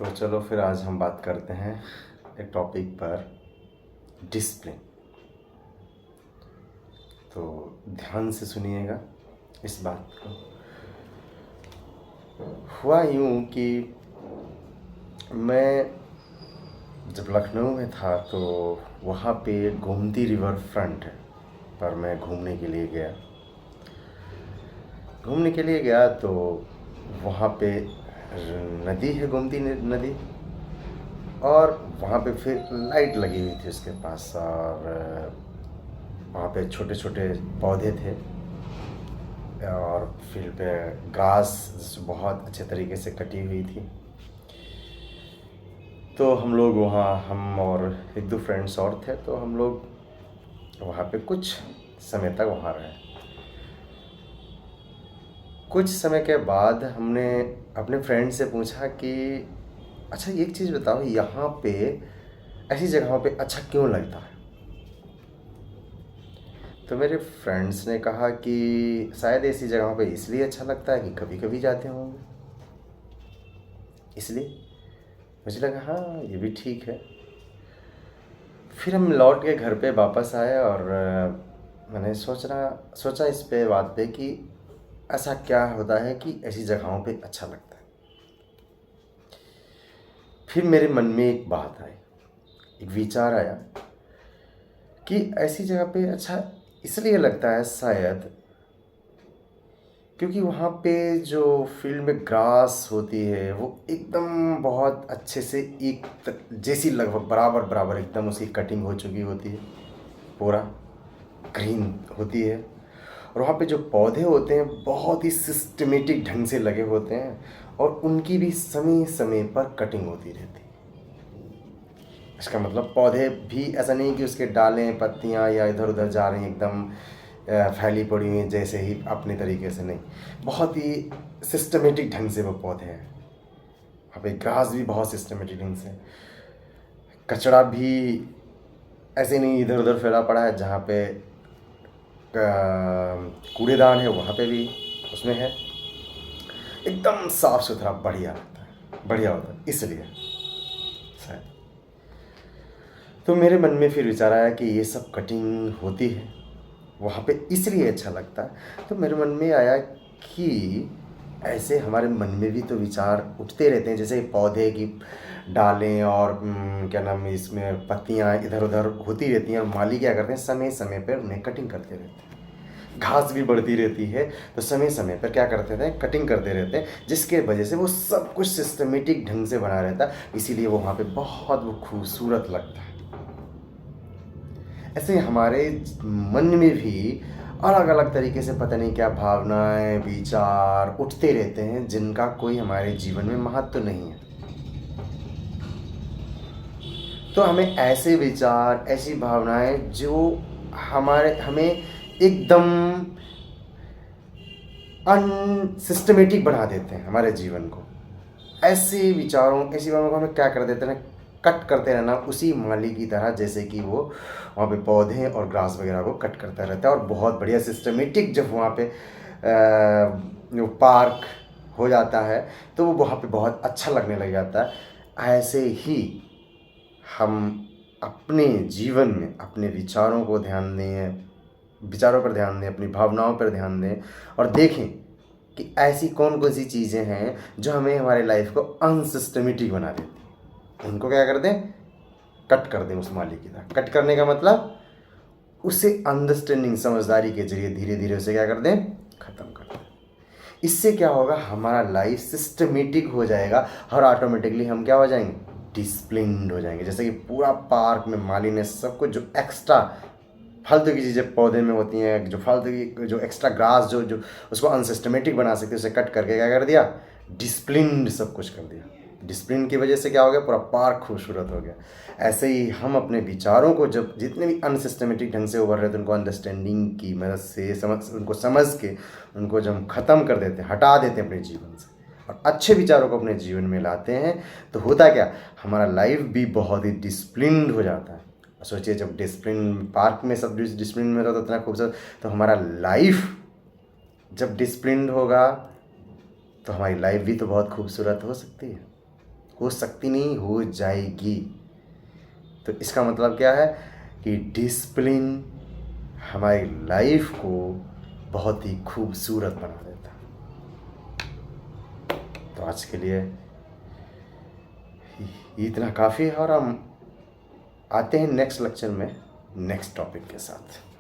तो चलो फिर आज हम बात करते हैं एक टॉपिक पर, डिसिप्लिन। तो ध्यान से सुनिएगा इस बात को। हुआ यूँ कि मैं जब लखनऊ में था तो वहाँ पे गोमती रिवर फ्रंट है, पर मैं घूमने के लिए गया तो वहाँ पे नदी है, गोमती नदी। और वहाँ पे फिर लाइट लगी हुई थी उसके पास, और वहाँ पे छोटे छोटे पौधे थे, और फील्ड पे घास बहुत अच्छे तरीके से कटी हुई थी। तो हम लोग वहाँ, हम और एक दो फ्रेंड्स और थे, तो हम लोग वहाँ पे कुछ समय तक वहाँ रहे। कुछ समय के बाद हमने अपने फ्रेंड से पूछा कि अच्छा एक चीज़ बताओ, यहाँ पे ऐसी जगहों पे अच्छा क्यों लगता है? तो मेरे फ्रेंड्स ने कहा कि शायद ऐसी जगहों पे इसलिए अच्छा लगता है कि कभी कभी जाते होंगे, इसलिए। मुझे लगा हाँ ये भी ठीक है। फिर हम लौट के घर पे वापस आए, और मैंने सोचा इस पे बात पे कि ऐसा क्या होता है कि ऐसी जगहों पे अच्छा लगता है। फिर मेरे मन में एक बात आई, एक विचार आया कि ऐसी जगह पे अच्छा इसलिए लगता है शायद क्योंकि वहाँ पे जो फील्ड में ग्रास होती है वो एकदम बहुत अच्छे से जैसी लगभग बराबर बराबर एकदम उसकी कटिंग हो चुकी होती है, पूरा ग्रीन होती है। और वहाँ पे जो पौधे होते हैं बहुत ही सिस्टमेटिक ढंग से लगे होते हैं, और उनकी भी समय समय पर कटिंग होती रहती है। इसका मतलब पौधे भी ऐसा नहीं कि उसके डालें पत्तियाँ या इधर उधर जा रही हैं एकदम फैली पड़ी हुई जैसे ही अपने तरीके से, नहीं, बहुत ही सिस्टमेटिक ढंग से वो पौधे हैं। वहाँ पे घास भी बहुत सिस्टमेटिक ढंग से, कचड़ा भी ऐसे नहीं इधर उधर फैला पड़ा है, जहाँ पे कूड़ेदान है वहाँ पे भी उसमें है, एकदम साफ सुथरा बढ़िया लगता है, बढ़िया होता है, इसलिए शायद। तो मेरे मन में फिर विचार आया कि ये सब कटिंग होती है वहाँ पे इसलिए अच्छा लगता है। तो मेरे मन में आया कि ऐसे हमारे मन में भी तो विचार उठते रहते हैं, जैसे पौधे की डालें और क्या नाम है इसमें पत्तियाँ इधर उधर होती रहती हैं, और माली क्या करते हैं समय समय पर उन्हें कटिंग करते रहते हैं। घास भी बढ़ती रहती है तो समय समय पर क्या करते थे, कटिंग करते रहते हैं, जिसके वजह से वो सब कुछ सिस्टमेटिक ढंग से बना रहता है, इसीलिए वो वहाँ पे बहुत वो खूबसूरत लगता है। ऐसे हमारे मन में भी अलग अलग तरीके से पता नहीं क्या भावनाएं विचार उठते रहते हैं, जिनका कोई हमारे जीवन में महत्व तो नहीं है। तो हमें ऐसे विचार ऐसी भावनाएं जो हमें एकदम अनसिस्टमेटिक बना देते हैं हमारे जीवन को, ऐसे विचारों ऐसी बातों को हमें क्या कर देते हैं, कट करते रहना उसी माली की तरह, जैसे कि वो वहाँ पे पौधे और ग्रास वगैरह को कट करता रहता है। और बहुत बढ़िया सिस्टमेटिक जब वहाँ पे जो पार्क हो जाता है तो वो वहाँ पे बहुत अच्छा लगने लग जाता है। ऐसे ही हम अपने जीवन में अपने विचारों को ध्यान दें, विचारों पर ध्यान दें, अपनी भावनाओं पर ध्यान दें, और देखें कि ऐसी कौन कौन सी चीज़ें हैं जो हमें हमारे लाइफ को अनसिस्टमेटिक बना देती हैं। उनको क्या कर दें, कट कर दें उस माली की तरह। कट करने का मतलब उसे अंडरस्टैंडिंग समझदारी के जरिए धीरे धीरे उसे क्या कर दें, ख़त्म कर दें। इससे क्या होगा, हमारा लाइफ सिस्टमेटिक हो जाएगा, और ऑटोमेटिकली हम क्या हो जाएंगे, डिसिप्लिन्ड हो जाएंगे। जैसे कि पूरा पार्क में माली ने सब कुछ जो एक्स्ट्रा फालतू की चीज़ें पौधे में होती हैं, जो फालतू की जो एक्स्ट्रा ग्रास जो जो उसको अनसिस्टमेटिक बना सकते, उसे कट करके क्या कर दिया, डिसिप्लिन्ड सब कुछ कर दिया। डिसिप्लिन की वजह से क्या हो गया, पूरा पार्क खूबसूरत हो गया। ऐसे ही हम अपने विचारों को जब जितने भी अनसिस्टमेटिक ढंग से उभर रहे थे उनको अंडरस्टैंडिंग की मदद से उनको समझ के उनको जब हम ख़त्म कर देते हैं, हटा देते हैं अपने जीवन से, और अच्छे विचारों को अपने जीवन में लाते हैं, तो होता क्या, हमारा लाइफ भी बहुत ही डिसिप्लिन्ड हो जाता है। सोचिए जब डिसिप्लिन पार्क में सब डिसिप्लिन में रहता तो इतना खूबसूरत, तो हमारा लाइफ जब डिसिप्लिन्ड होगा तो हमारी लाइफ भी तो बहुत खूबसूरत हो सकती है। हो सकती नहीं, हो जाएगी। तो इसका मतलब क्या है कि डिसिप्लिन हमारी लाइफ को बहुत ही खूबसूरत बना देता है। तो आज के लिए इतना काफ़ी है और हम आते हैं नेक्स्ट लेक्चर में नेक्स्ट टॉपिक के साथ।